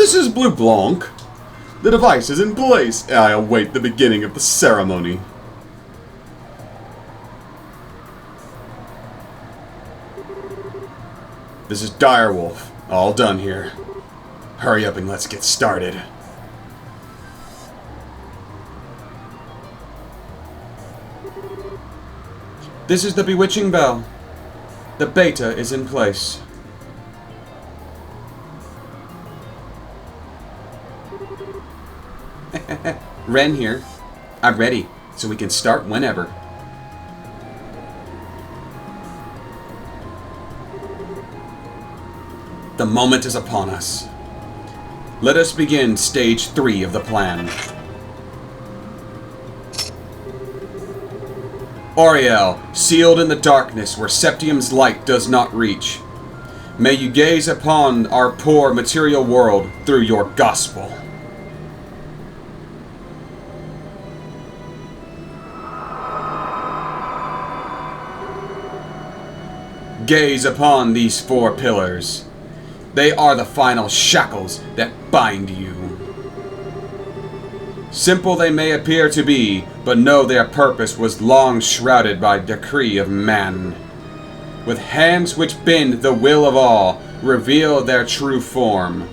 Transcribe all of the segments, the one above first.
This is Blublanc. The device is in place. I await the beginning of the ceremony. This is Direwolf. All done here. Hurry up and let's get started. This is the bewitching bell. The beta is in place. Ren here. I'm ready, so we can start whenever. The moment is upon us. Let us begin stage 3 of the plan. Auriel, sealed in the darkness where Septium's light does not reach. May you gaze upon our poor material world through your gospel. Gaze upon these 4 pillars. They are the final shackles that bind you. Simple they may appear to be, but know their purpose was long shrouded by decree of man. With hands which bend the will of all, reveal their true form.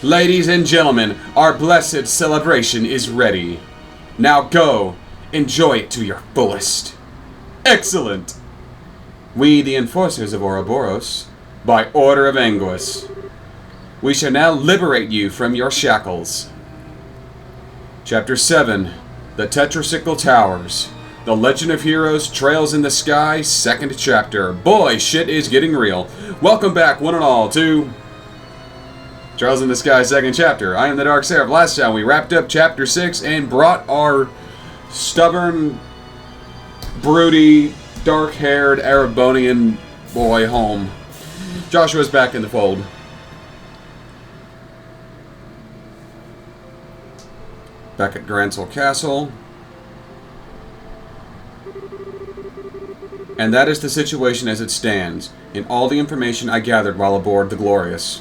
Ladies and gentlemen, our blessed celebration is ready. Now go, enjoy it to your fullest. Excellent! We, the enforcers of Ouroboros, by order of Anguis, we shall now liberate you from your shackles. Chapter 7, The Tetracyclic Towers. The Legend of Heroes Trails in the Sky, 2nd chapter. Boy, shit is getting real. Welcome back, one and all, to Trails in the Sky, 2nd chapter. I am the TheDarkSeraph. Last time we wrapped up chapter 6 and brought our stubborn, broody, dark-haired Erebonian boy home. Joshua's back in the fold. Back at Gransel Castle. And that is the situation as it stands, in all the information I gathered while aboard the Glorious.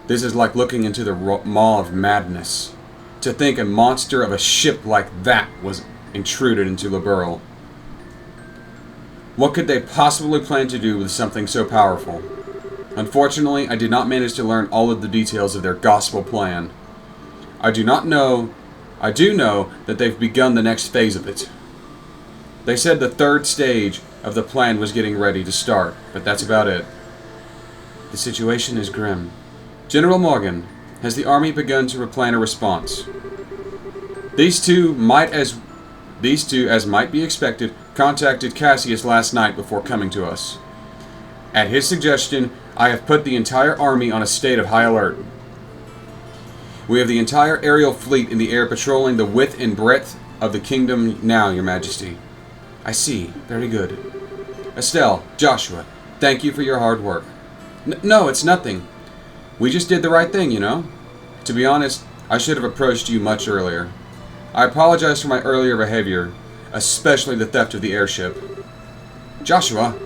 This is like looking into the maw of madness. To think a monster of a ship like that was intruded into Liberl. What could they possibly plan to do with something so powerful? Unfortunately, I did not manage to learn all of the details of their gospel plan. I do know that they've begun the next phase of it. They said the 3rd stage of the plan was getting ready to start, but that's about it. The situation is grim. General Morgan, has the army begun to plan a response? These two, as might be expected, contacted Cassius last night before coming to us. At his suggestion, I have put the entire army on a state of high alert. We have the entire aerial fleet in the air patrolling the width and breadth of the kingdom now, Your Majesty. I see. Very good. Estelle, Joshua, thank you for your hard work. No, it's nothing. We just did the right thing, you know? To be honest, I should have approached you much earlier. I apologize for my earlier behavior, especially the theft of the airship. Joshua!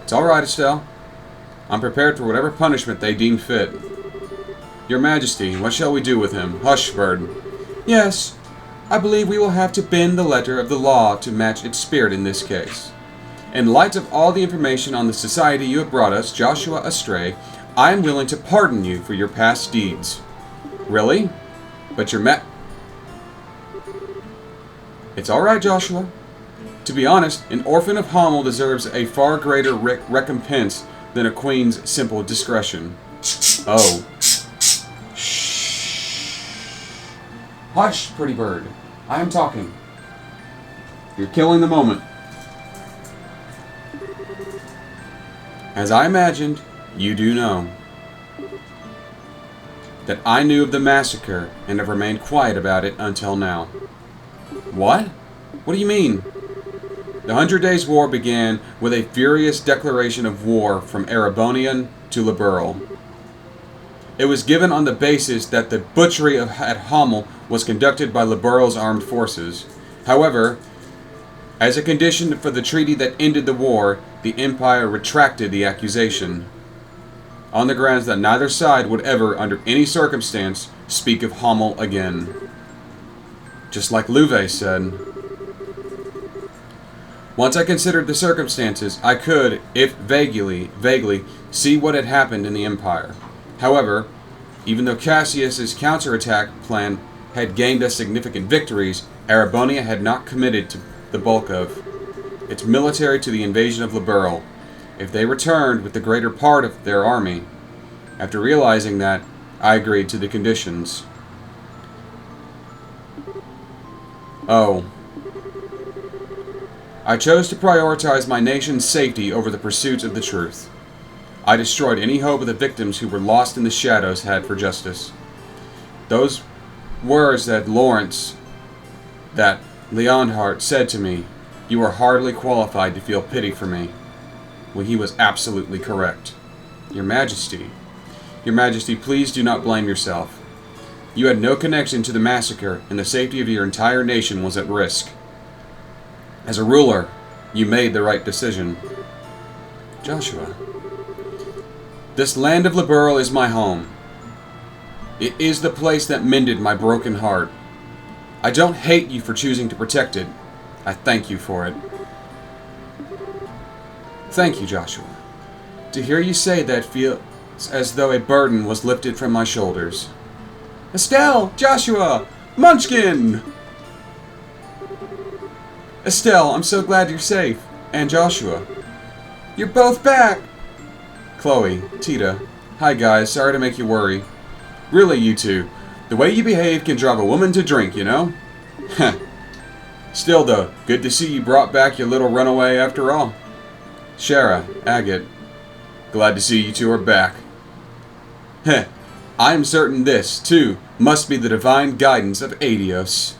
It's alright, Estelle. I'm prepared for whatever punishment they deem fit. Your Majesty, what shall we do with him? Hush, bird. Yes, I believe we will have to bend the letter of the law to match its spirit in this case. In light of all the information on the society you have brought us, Joshua Astray, I am willing to pardon you for your past deeds. Really? But your It's alright, Joshua. To be honest, an orphan of Hommel deserves a far greater recompense than a queen's simple discretion. Oh. Shh. Hush, pretty bird. I am talking. You're killing the moment. As I imagined, you do know that I knew of the massacre and have remained quiet about it until now. What? What do you mean? The 100 Days' War began with a furious declaration of war from Erebonian to Liberal. It was given on the basis that the butchery at Hamel was conducted by Liberal's armed forces. However, as a condition for the treaty that ended the war, the Empire retracted the accusation, on the grounds that neither side would ever, under any circumstance, speak of Hamel again. Just like Louvet said. Once I considered the circumstances, I could, if vaguely, see what had happened in the Empire. However, even though Cassius's counterattack plan had gained us significant victories, Erebonia had not committed to the bulk of its military to the invasion of Liberal, if they returned with the greater part of their army. After realizing that, I agreed to the conditions. Oh. I chose to prioritize my nation's safety over the pursuit of the truth. I destroyed any hope of the victims who were lost in the shadows had for justice. Those words that Leonhardt said to me, "You are hardly qualified to feel pity for me," when he was absolutely correct. Your Majesty, please do not blame yourself. You had no connection to the massacre, and the safety of your entire nation was at risk. As a ruler, you made the right decision. Joshua, this land of Liberal is my home. It is the place that mended my broken heart. I don't hate you for choosing to protect it. I thank you for it. Thank you, Joshua. To hear you say that feels as though a burden was lifted from my shoulders. Estelle! Joshua! Munchkin! Estelle, I'm so glad you're safe. And Joshua. You're both back! Chloe, Tita. Hi guys, sorry to make you worry. Really, you two. The way you behave can drive a woman to drink, you know? Heh. Still though, good to see you brought back your little runaway after all. Shara, Agate. Glad to see you two are back. Heh. I am certain this, too, must be the divine guidance of Adios.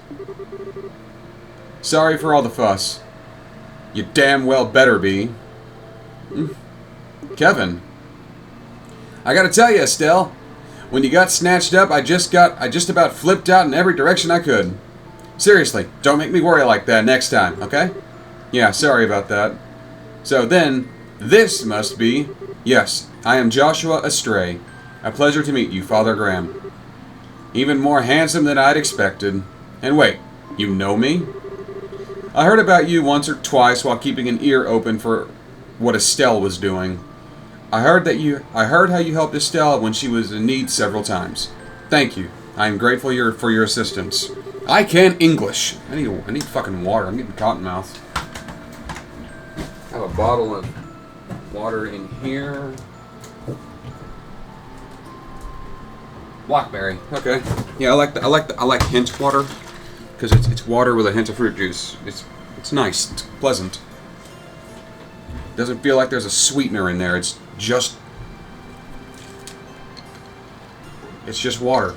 Sorry for all the fuss. You damn well better be. Kevin. I gotta tell you, Estelle, when you got snatched up, I just about flipped out in every direction I could. Seriously, don't make me worry like that next time, okay? Yeah, sorry about that. So then, this must be... Yes, I am Joshua Astray. A pleasure to meet you, Father Graham. Even more handsome than I'd expected. And wait, you know me? I heard about you once or twice while keeping an ear open for what Estelle was doing. I heard how you helped Estelle when she was in need several times. Thank you. I am grateful for your assistance. I can English. I need fucking water. I'm getting cottonmouth. I have a bottle of water in here. Blackberry. Okay. Yeah, I like hint water because it's water with a hint of fruit juice. It's nice. It's pleasant. Doesn't feel like there's a sweetener in there. It's just water.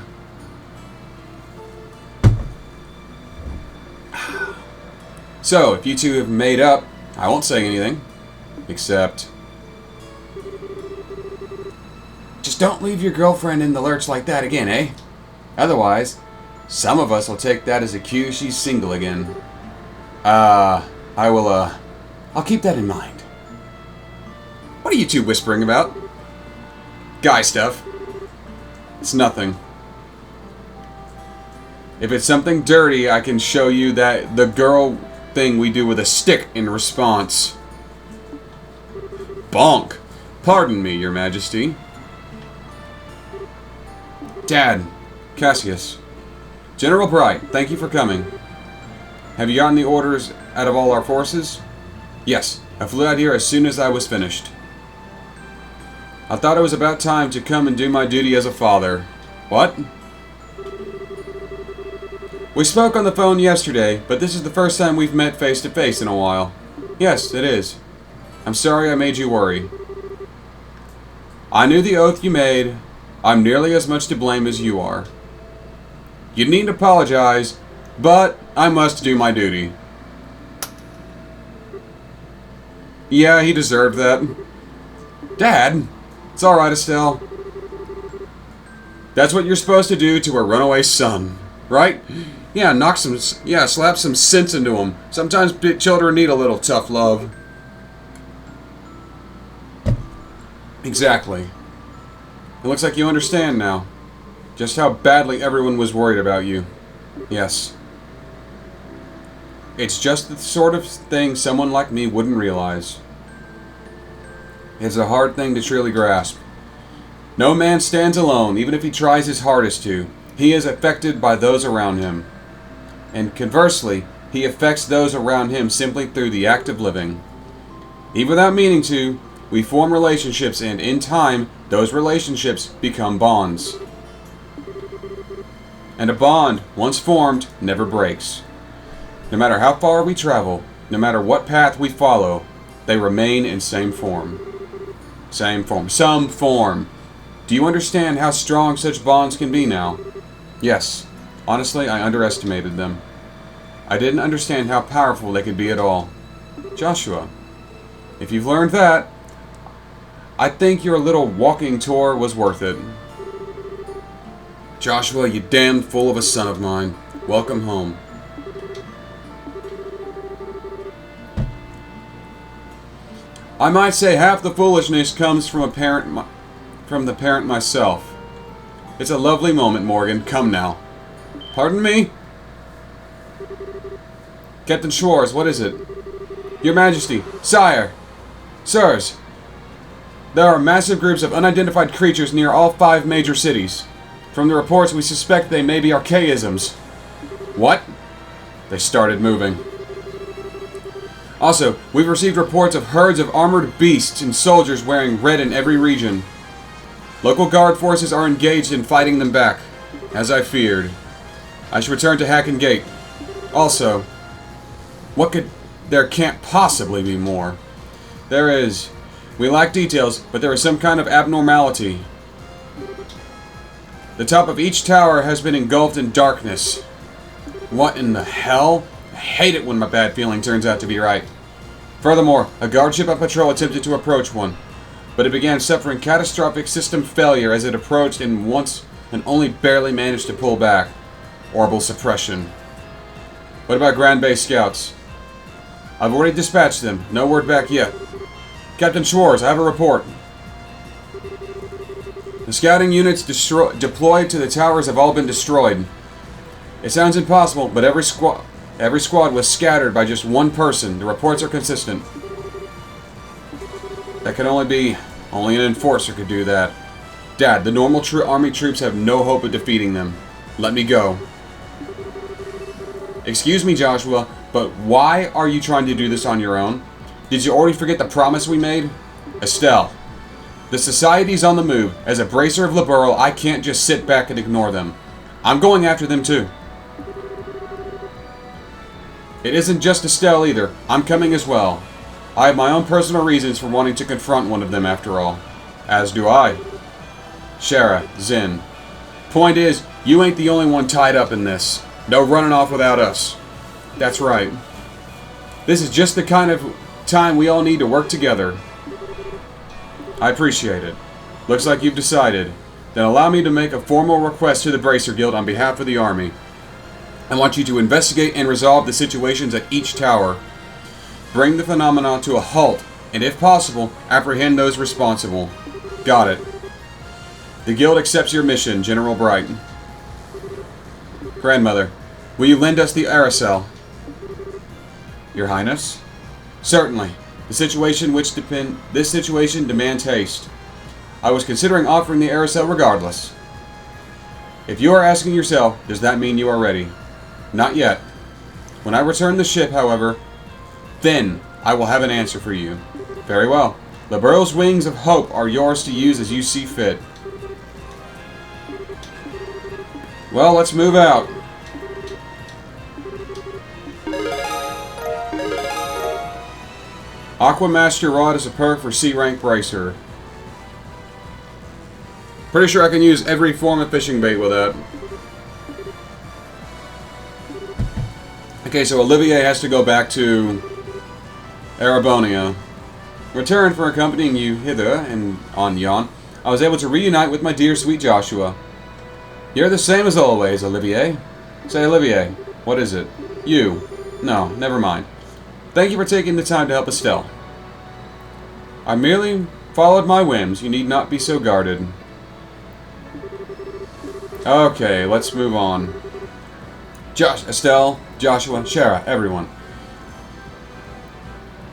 So, if you two have made up, I won't say anything. Except... Just don't leave your girlfriend in the lurch like that again, eh? Otherwise, some of us will take that as a cue she's single again. I'll keep that in mind. What are you two whispering about? Guy stuff. It's nothing. If it's something dirty, I can show you that the girl thing we do with a stick in response. Bonk. Pardon me, Your Majesty. Dad. Cassius. General Bright, thank you for coming. Have you gotten the orders out of all our forces? Yes. I flew out here as soon as I was finished. I thought it was about time to come and do my duty as a father. What? We spoke on the phone yesterday, but this is the first time we've met face to face in a while. Yes, it is. I'm sorry I made you worry. I knew the oath you made. I'm nearly as much to blame as you are. You needn't apologize, but I must do my duty. Yeah, he deserved that. Dad, it's alright, Estelle. That's what you're supposed to do to a runaway son, right? Yeah, slap some sense into him. Sometimes children need a little tough love. Exactly. It looks like you understand now. Just how badly everyone was worried about you. Yes. It's just the sort of thing someone like me wouldn't realize. It's a hard thing to truly grasp. No man stands alone, even if he tries his hardest to. He is affected by those around him. And conversely, he affects those around him simply through the act of living. Even without meaning to, we form relationships, and in time, those relationships become bonds. And a bond, once formed, never breaks. No matter how far we travel, no matter what path we follow, they remain in same form. Some form. Do you understand how strong such bonds can be now? Yes. Honestly, I underestimated them. I didn't understand how powerful they could be at all. Joshua, if you've learned that, I think your little walking tour was worth it. Joshua, you damn fool of a son of mine. Welcome home. I might say half the foolishness comes from the parent myself. It's a lovely moment, Morgan. Come now. Pardon me? Captain Schwartz, what is it? Your Majesty, sire, sirs, there are massive groups of unidentified creatures near all 5 major cities. From the reports, we suspect they may be archaisms. What? They started moving. Also, we've received reports of herds of armored beasts and soldiers wearing red in every region. Local guard forces are engaged in fighting them back, as I feared. I should return to Hacken Gate. Also, there can't possibly be more. There is. We lack details, but there is some kind of abnormality. The top of each tower has been engulfed in darkness. What in the hell? I hate it when my bad feeling turns out to be right. Furthermore, a guard ship on patrol attempted to approach one, but it began suffering catastrophic system failure as it approached and only barely managed to pull back. Orbital suppression. What about Grand Base scouts? I've already dispatched them. No word back yet. Captain Schwartz, I have a report. The scouting units deployed to the towers have all been destroyed. It sounds impossible, but every squad was scattered by just one person. The reports are consistent. That can only an enforcer could do that. Dad, the normal army troops have no hope of defeating them. Let me go. Excuse me, Joshua, but why are you trying to do this on your own? Did you already forget the promise we made? Estelle, the Society's on the move. As a bracer of Liberl, I can't just sit back and ignore them. I'm going after them too. It isn't just Estelle either. I'm coming as well. I have my own personal reasons for wanting to confront one of them after all. As do I. Shara, Zin. Point is, you ain't the only one tied up in this. No running off without us. That's right. This is just the kind of time we all need to work together. I appreciate it. Looks like you've decided. Then allow me to make a formal request to the Bracer Guild on behalf of the Army. I want you to investigate and resolve the situations at each tower. Bring the phenomena to a halt, and if possible, apprehend those responsible. Got it. The Guild accepts your mission, General Bright. Grandmother, will you lend us the Aerosol? Your Highness? Certainly. This situation demands haste. I was considering offering the Aerosol regardless. If you are asking yourself, does that mean you are ready? Not yet. When I return the ship, however, then I will have an answer for you. Very well. Liberl's wings of hope are yours to use as you see fit. Well, let's move out. Aquamaster Rod is a perk for C-Rank Bracer. Pretty sure I can use every form of fishing bait with that. Okay, so Olivier has to go back to Arabonia. Return for accompanying you hither and on yon. I was able to reunite with my dear sweet Joshua. You're the same as always, Olivier. Say, Olivier, what is it? You. No, never mind. Thank you for taking the time to help Estelle. I merely followed my whims. You need not be so guarded. Okay, let's move on. Estelle, Joshua, Shara, everyone.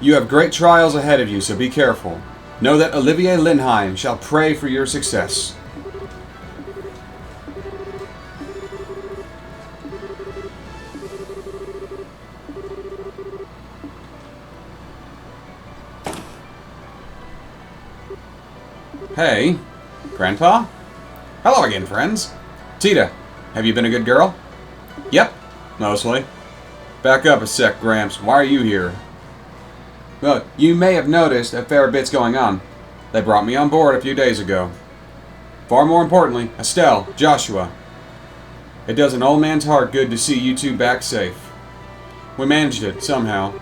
You have great trials ahead of you, so be careful. Know that Olivier Lindheim shall pray for your success. Hey, Grandpa? Hello again, friends. Tita, have you been a good girl? Yep, mostly. Back up a sec, Gramps. Why are you here? Well, you may have noticed a fair bit's going on. They brought me on board a few days ago. Far more importantly, Estelle, Joshua. It does an old man's heart good to see you two back safe. We managed it, somehow.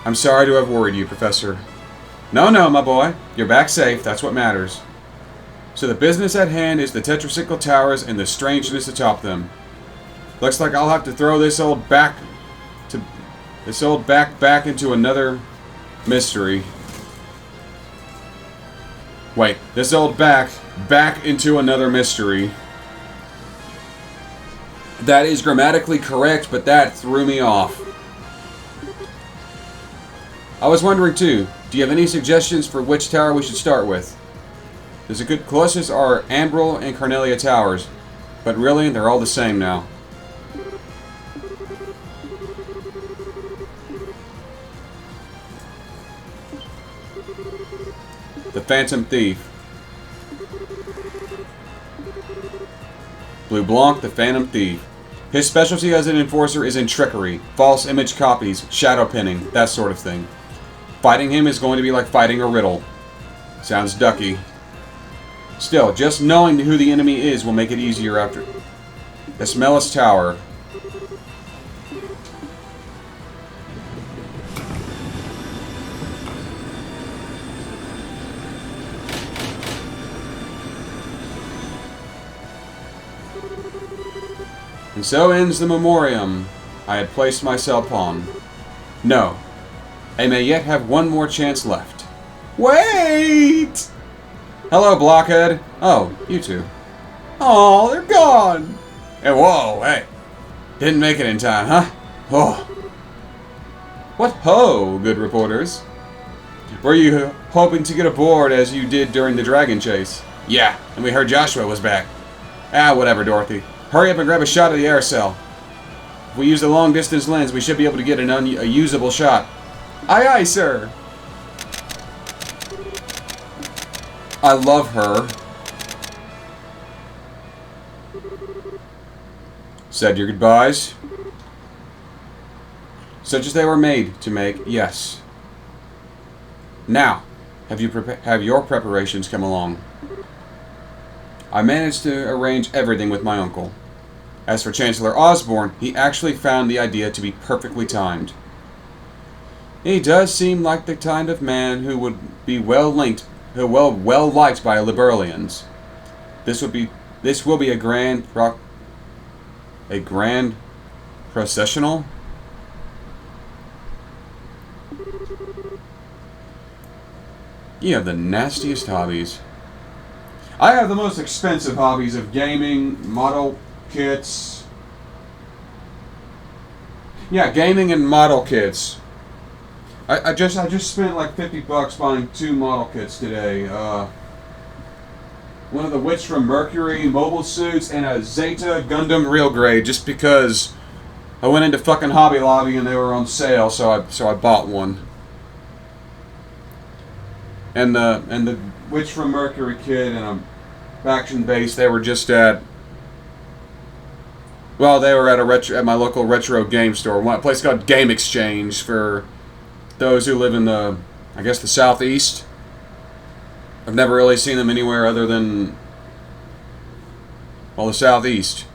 I'm sorry to have worried you, Professor. No, my boy. You're back safe. That's what matters. So the business at hand is the tetracyclic towers and the strangeness atop them. Looks like I'll have to throw this old back into another mystery. Wait, this old back into another mystery. That is grammatically correct, but that threw me off. I was wondering too, do you have any suggestions for which tower we should start with? There's a good closest are Ambril and Carnelia towers, but really they're all the same now. The Phantom Thief. Blublanc, the Phantom Thief. His specialty as an enforcer is in trickery, false image copies, shadow pinning, that sort of thing. Fighting him is going to be like fighting a riddle. Sounds ducky. Still, just knowing who the enemy is will make it easier after. Esmelis Tower. And so ends the memoriam I had placed myself on. No, I may yet have one more chance left. Wait! Hello, Blockhead. Oh, you two. Oh, they're gone. Hey, whoa, hey. Didn't make it in time, huh? Oh. What ho, good reporters? Were you hoping to get aboard as you did during the dragon chase? Yeah, and we heard Joshua was back. Ah, whatever, Dorothy. Hurry up and grab a shot of the air cell. If we use the long-distance lens, we should be able to get a usable shot. Aye, aye, sir. I love her. Said your goodbyes. Such as they were made to make, yes. Now, have your preparations come along? I managed to arrange everything with my uncle. As for Chancellor Osborne, he actually found the idea to be perfectly timed. He does seem like the kind of man who would be well liked by Liberalians. This will be a grand processional. You have the nastiest hobbies. I have the most expensive hobbies of gaming, model kits. Yeah, gaming and model kits. I just spent like $50 buying 2 model kits today. One of the Witch from Mercury mobile suits and a Zeta Gundam Real Grade, just because I went into fucking Hobby Lobby and they were on sale, so I bought one. And the Witch from Mercury kit and a faction base, they were just at. Well, they were at my local retro game store, a place called Game Exchange, for those who live in the, I guess, the southeast. I've never really seen them anywhere other than, well, the southeast.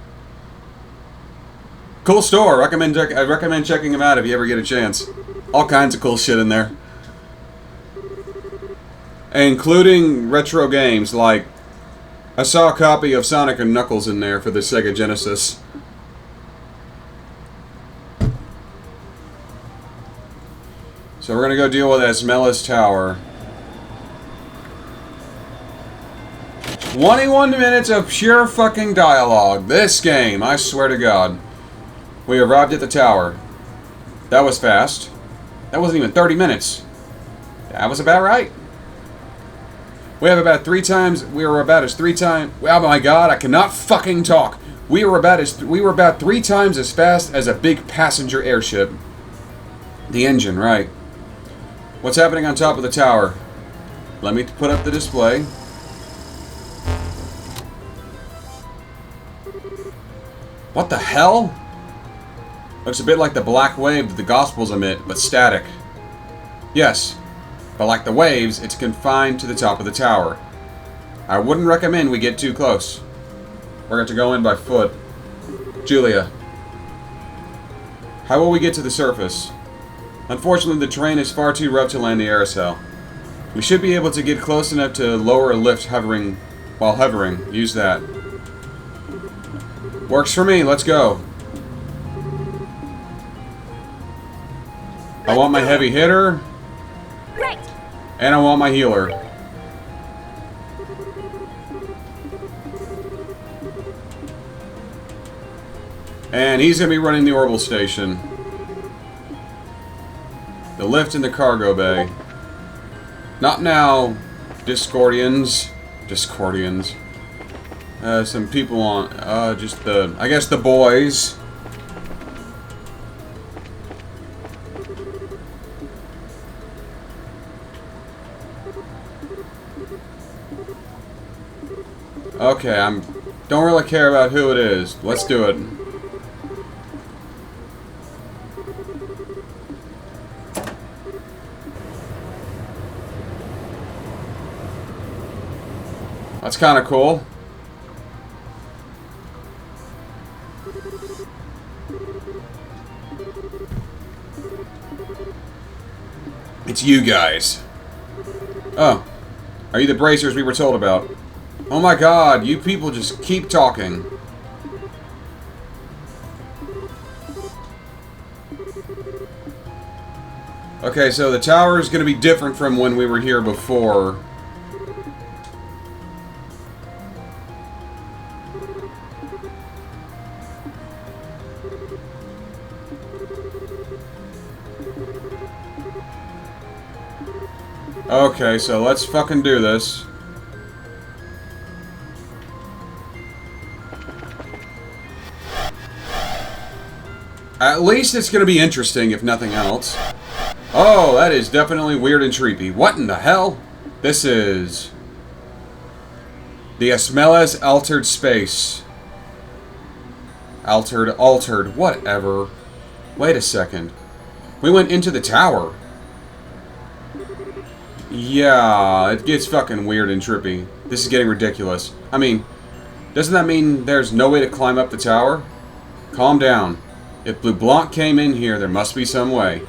Cool store. I recommend checking them out if you ever get a chance. All kinds of cool shit in there. Including retro games, like I saw a copy of Sonic and Knuckles in there for the Sega Genesis. So we're gonna go deal with Asmella's Tower. 21 minutes of pure fucking dialogue. This game, I swear to God. We arrived at the tower. That was fast. That wasn't even 30 minutes. That was about right. We were about 3 times. Oh my God, I cannot fucking talk. We were about 3 times as fast as a big passenger airship. The engine, right? What's happening on top of the tower? Let me put up the display. What the hell? Looks a bit like the black wave that the Gospels emit, but static. Yes, but like the waves, it's confined to the top of the tower. I wouldn't recommend we get too close. We're going to go in by foot. Julia, how will we get to the surface? Unfortunately, the terrain is far too rough to land the aerosol. We should be able to get close enough to lower a lift while hovering. Use that. Works for me. Let's go. I want my heavy hitter. Right. And I want my healer. And he's going to be running the orbital station. The lift in the cargo bay. Not now, Discordians. Some people on, I guess the boys. Okay, don't really care about who it is. Let's do it. That's kind of cool. It's you guys. Oh. Are you the bracers we were told about? Oh my God, you people just keep talking. Okay, so the tower is going to be different from when we were here before. Okay, so let's fucking do this. At least it's gonna be interesting, if nothing else. Oh, that is definitely weird and creepy. What in the hell? This is the Asmella's altered space. Altered, whatever. Wait a second. We went into the tower. Yeah, it gets fucking weird and trippy. This is getting ridiculous. I mean, doesn't that mean there's no way to climb up the tower? Calm down. If Blublanc came in here, there must be some way.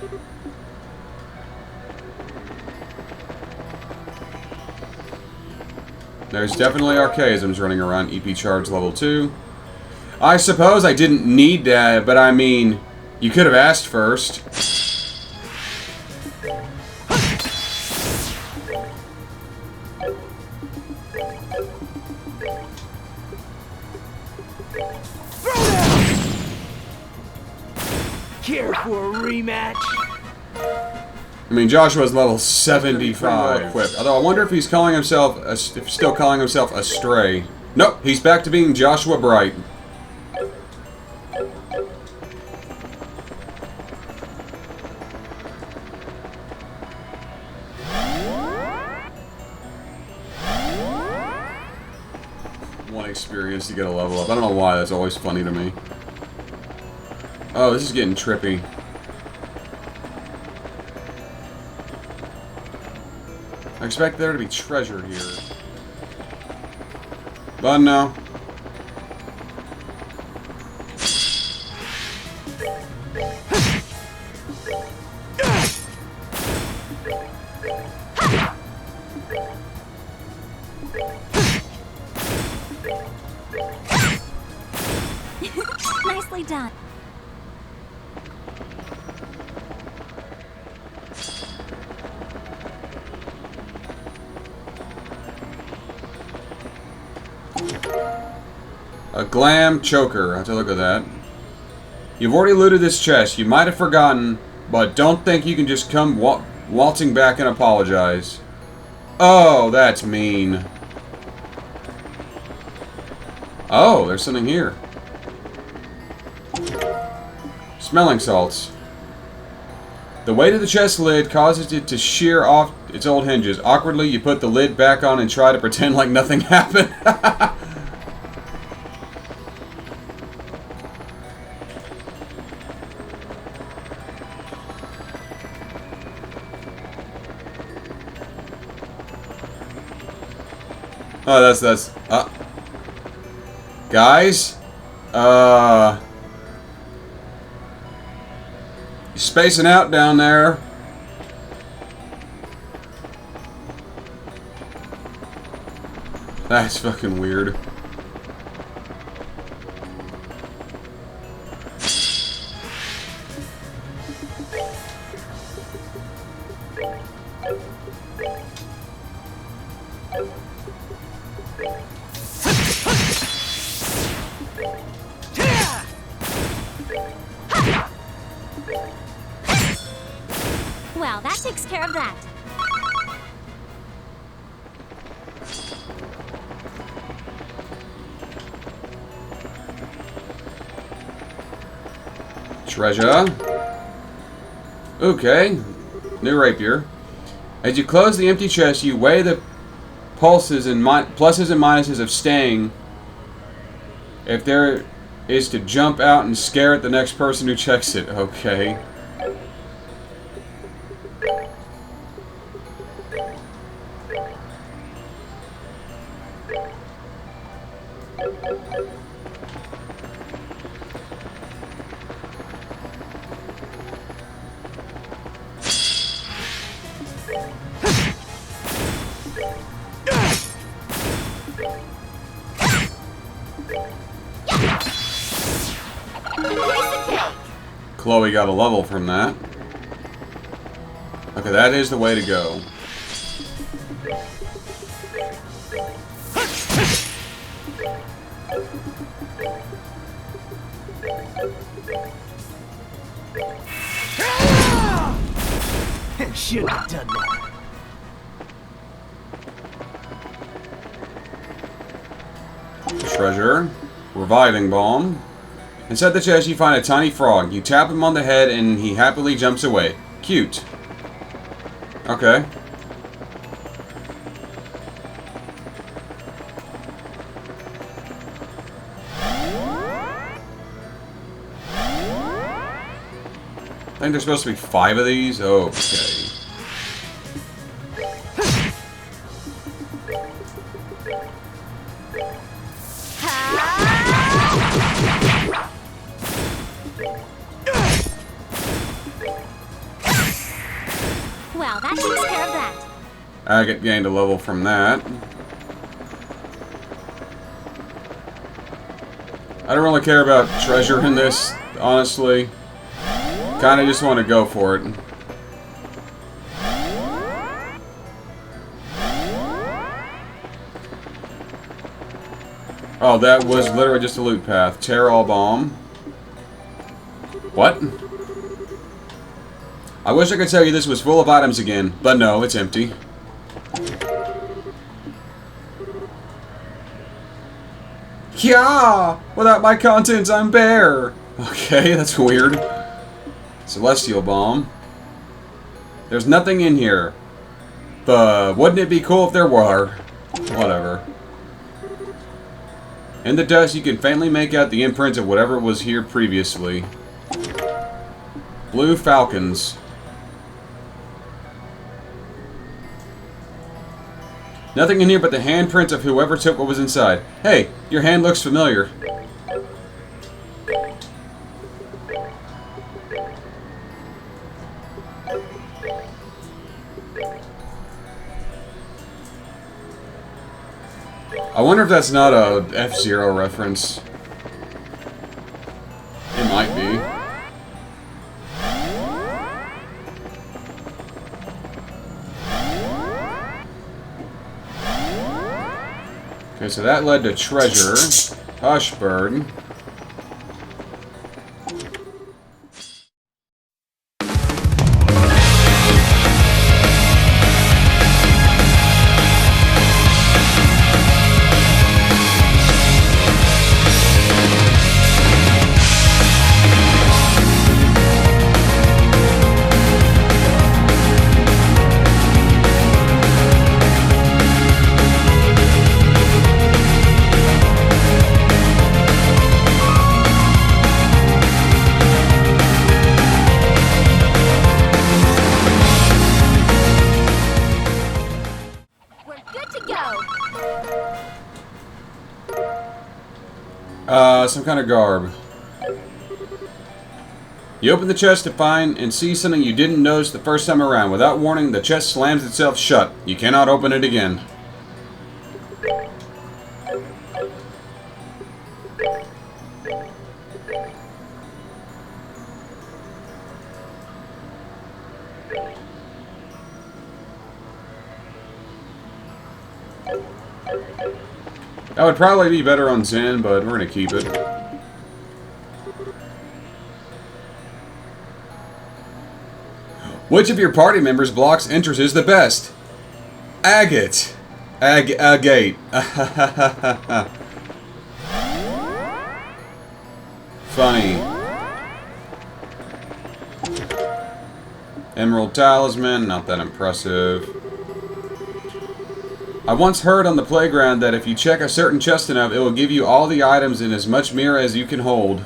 There's definitely archaisms running around EP Charge Level 2. I suppose I didn't need that, but I mean, you could have asked first. Care for a rematch? I mean, Joshua's level 75 equipped. Although I wonder if he's calling himself, still calling himself a stray. Nope, he's back to being Joshua Bright. One experience to get a level up. I don't know why, that's always funny to me. Oh, this is getting trippy. I expect there to be treasure here. But no. Nicely done. A glam choker. I have to look at that. You've already looted this chest. You might have forgotten, but don't think you can just come waltzing back and apologize. Oh, that's mean. Oh, there's something here. Smelling salts. The weight of the chest lid causes it to shear off its old hinges. Awkwardly, you put the lid back on and try to pretend like nothing happened. Oh, that's guys? You're spacing out down there. That's fucking weird. Well, that takes care of that. Treasure. Okay. New rapier. As you close the empty chest, you weigh the pluses and minuses of staying. If there is to jump out and scare at the next person who checks it. Okay. Chloe got a level from that. Okay, that is the way to go. Should have done that. Treasure. Reviving Balm. Inside the chest you find a tiny frog. You tap him on the head and he happily jumps away. Cute. Okay. I think there's supposed to be 5 of these? Okay. Well, that takes care of that. I gained a level from that. I don't really care about treasure in this, honestly. Kinda just want to go for it. Oh, that was literally just a loot path. Tear all bomb. What? I wish I could tell you this was full of items again, but no, it's empty. Yeah! Without my contents, I'm bare! Okay, that's weird. Celestial Bomb. There's nothing in here. But wouldn't it be cool if there were? Whatever. In the dust, you can faintly make out the imprints of whatever was here previously. Blue Falcons. Nothing in here but the handprints of whoever took what was inside. Hey, your hand looks familiar. I wonder if that's not a F-Zero reference. It might be. Okay, so that led to treasure. Hush, bird. Some kind of garb. You open the chest to find and see something you didn't notice the first time around. Without warning, the chest slams itself shut. You cannot open it again. That would probably be better on Zen, but we're gonna keep it. Which of your party members blocks entrances the best? Agate. Agate. Funny. Emerald Talisman, not that impressive. I once heard on the playground that if you check a certain chest enough, it will give you all the items in as much mirror as you can hold.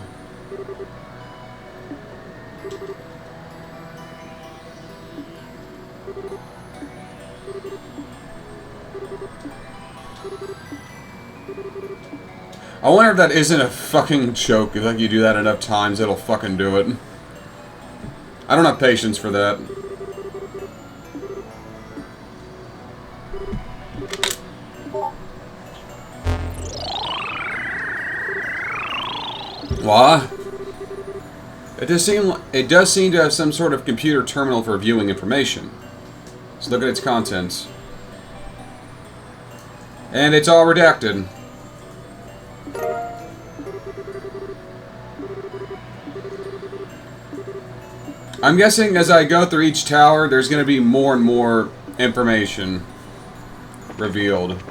I wonder if that isn't a fucking joke. If like you do that enough times, it'll fucking do it. I don't have patience for that. What? It does seem to have some sort of computer terminal for viewing information. Let's look at its contents. And it's all redacted. I'm guessing as I go through each tower, there's going to be more and more information revealed.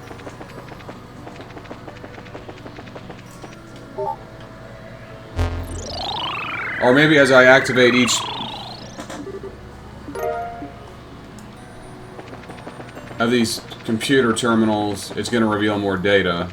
Or maybe as I activate each of these computer terminals, it's going to reveal more data.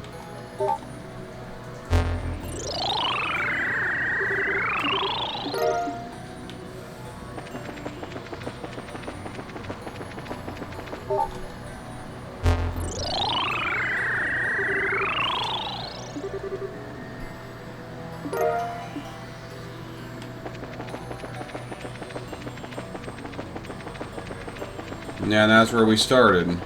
Yeah, and that's where we started. Nope,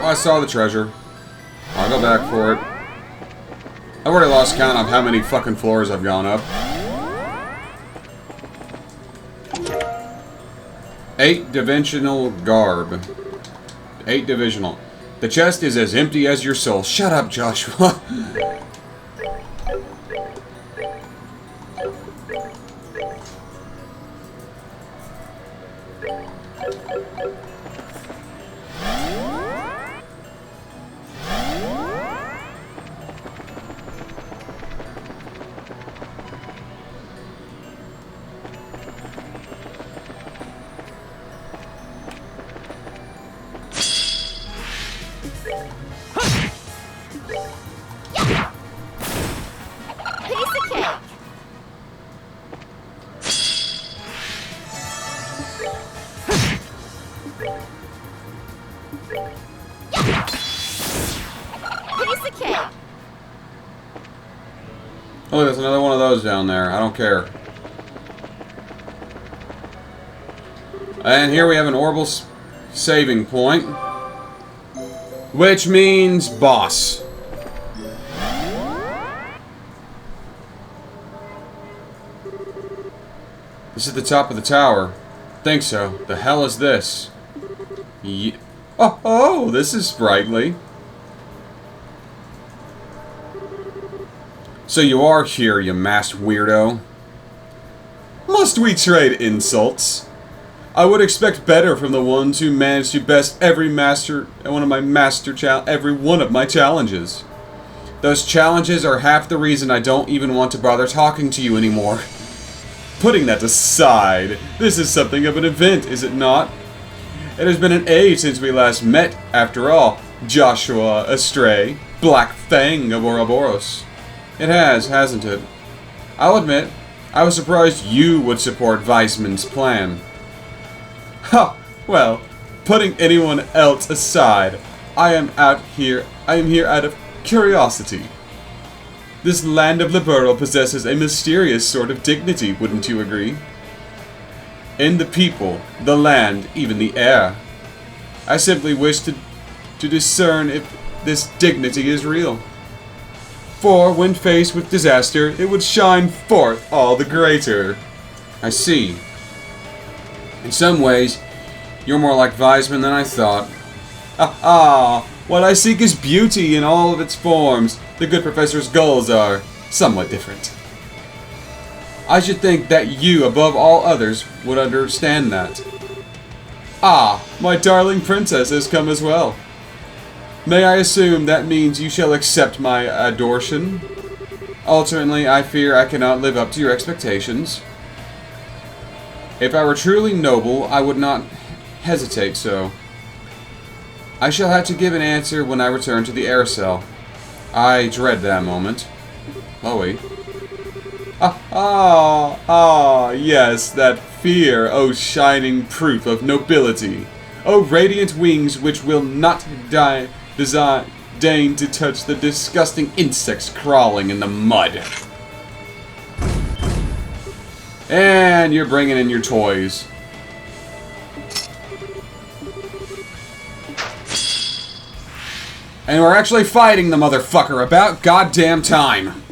I saw the treasure. I'll go back for it. I've already lost count of how many fucking floors I've gone up. 8 divisional garb. 8 divisional. The chest is as empty as your soul. Shut up, Joshua. Oh, there's another one of those down there. I don't care. And here we have an orbital saving point. Which means boss. This is the top of the tower. Think so. The hell is this? Oh, this is sprightly. So you are here, you masked weirdo. Must we trade insults? I would expect better from the ones who managed to best every one of my challenges. Those challenges are half the reason I don't even want to bother talking to you anymore. Putting that aside, this is something of an event, is it not? It has been an age since we last met, after all, Joshua Astray, Black Fang of Ouroboros. It has, hasn't it? I'll admit, I was surprised you would support Weissman's plan. Ha! Well, putting anyone else aside, I am here out of curiosity. This land of Liberal possesses a mysterious sort of dignity, wouldn't you agree? In the people, the land, even the air. I simply wish to discern if this dignity is real. For when faced with disaster, it would shine forth all the greater. I see. In some ways, you're more like Weissman than I thought. What I seek is beauty in all of its forms. The good professor's goals are somewhat different. I should think that you, above all others, would understand that. Ah, my darling princess has come as well. May I assume that means you shall accept my adoration? Alternately, I fear I cannot live up to your expectations. If I were truly noble, I would not hesitate so. I shall have to give an answer when I return to the air cell. I dread that moment. Chloe. Yes, that fear, oh shining proof of nobility. Oh radiant wings which will not deign to touch the disgusting insects crawling in the mud. And you're bringing in your toys. And we're actually fighting the motherfucker about goddamn time.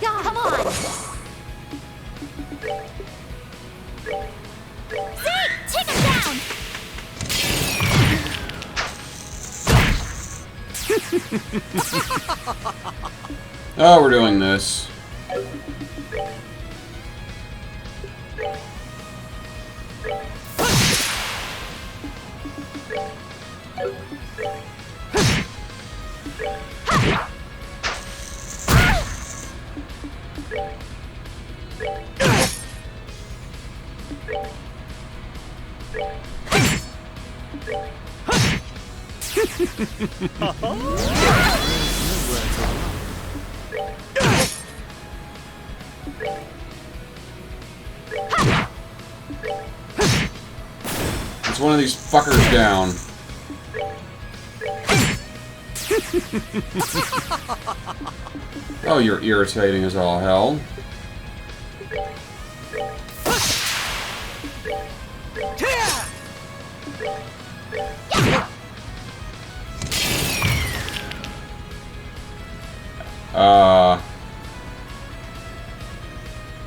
Come on! Zeke, take him down! Oh, we're doing this. It's one of these fuckers down. Oh, you're irritating as all hell.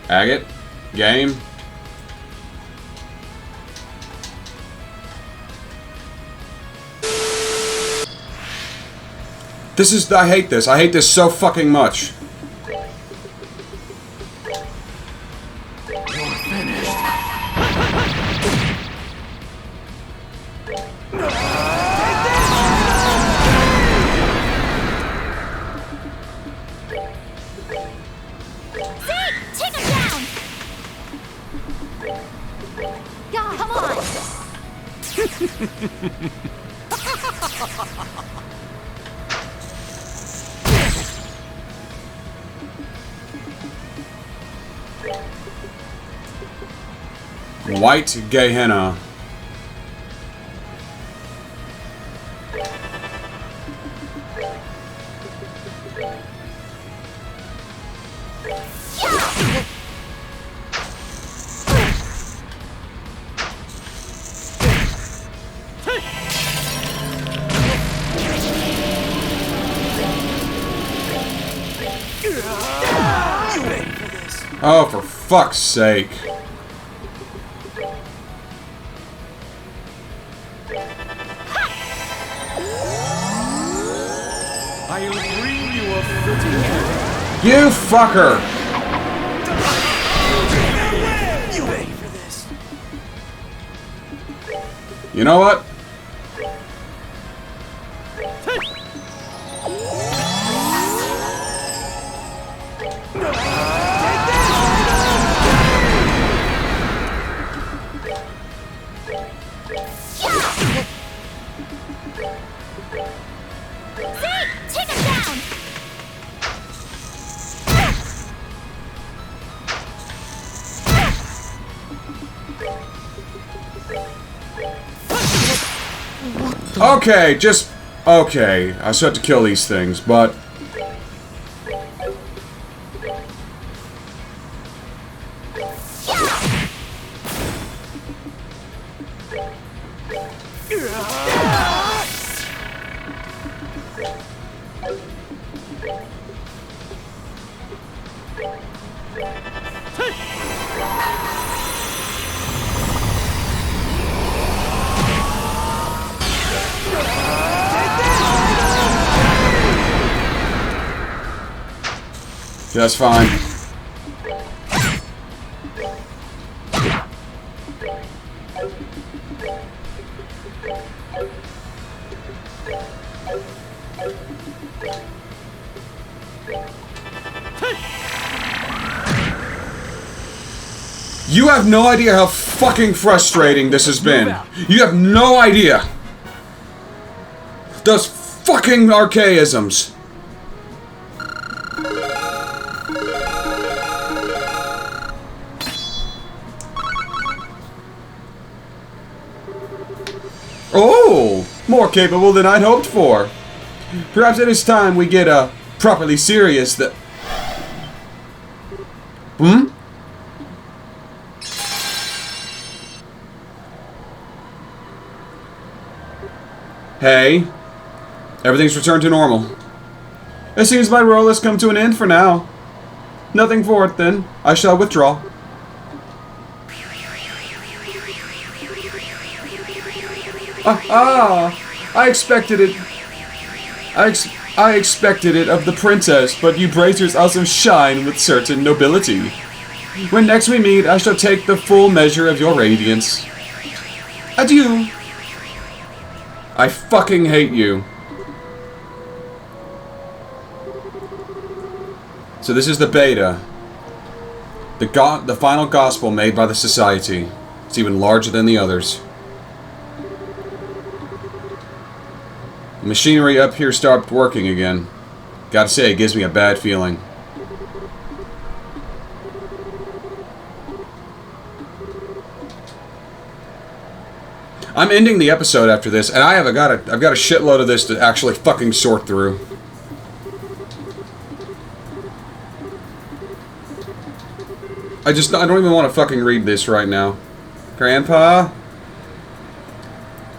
Agate? Game? I hate this. I hate this so fucking much. White Gehenna. Oh, for fuck's sake. I'll bring you a fitting end. You fucker! You pay for this. You know what? Take him down! Okay, just... Okay, I still have to kill these things, but... That's fine. You have no idea how fucking frustrating this has been. You have no idea. Those fucking archaisms. Oh, more capable than I'd hoped for. Perhaps it is time we get properly serious. Hmm? Hey, everything's returned to normal. It seems my role has come to an end for now. Nothing for it then. I shall withdraw. I expected it. I expected it of the princess, but you brace yourself some shine with certain nobility. When next we meet, I shall take the full measure of your radiance. Adieu. I fucking hate you. So this is the beta. The final gospel made by the Society. It's even larger than the others. The machinery up here stopped working again. Gotta say, it gives me a bad feeling. I'm ending the episode after this, and I've got a shitload of this to actually fucking sort through. I don't even want to fucking read this right now. Grandpa?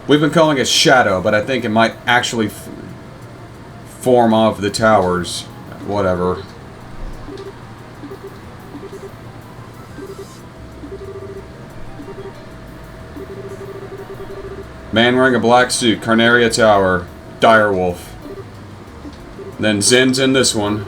We've been calling it Shadow, but I think it might actually form off the towers. Whatever. Man wearing a black suit, Carnaria Tower, Direwolf. Then Zen's in this one.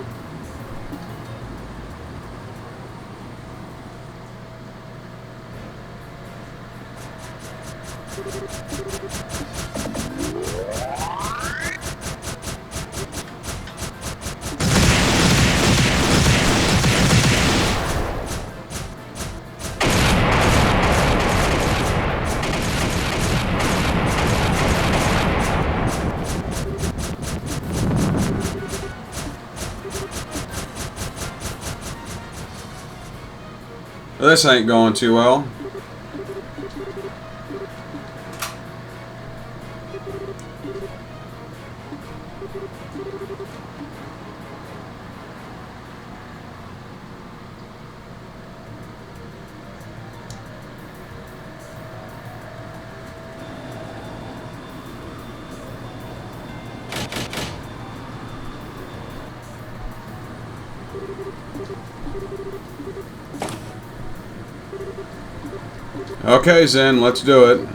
This ain't going too well. Okay, Zen, let's do it.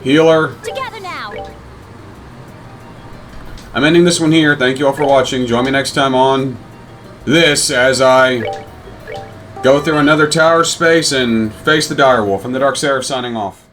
Healer. Together now. I'm ending this one here. Thank you all for watching. Join me next time on this as I go through another tower space and face the direwolf. I'm the Dark Seraph signing off.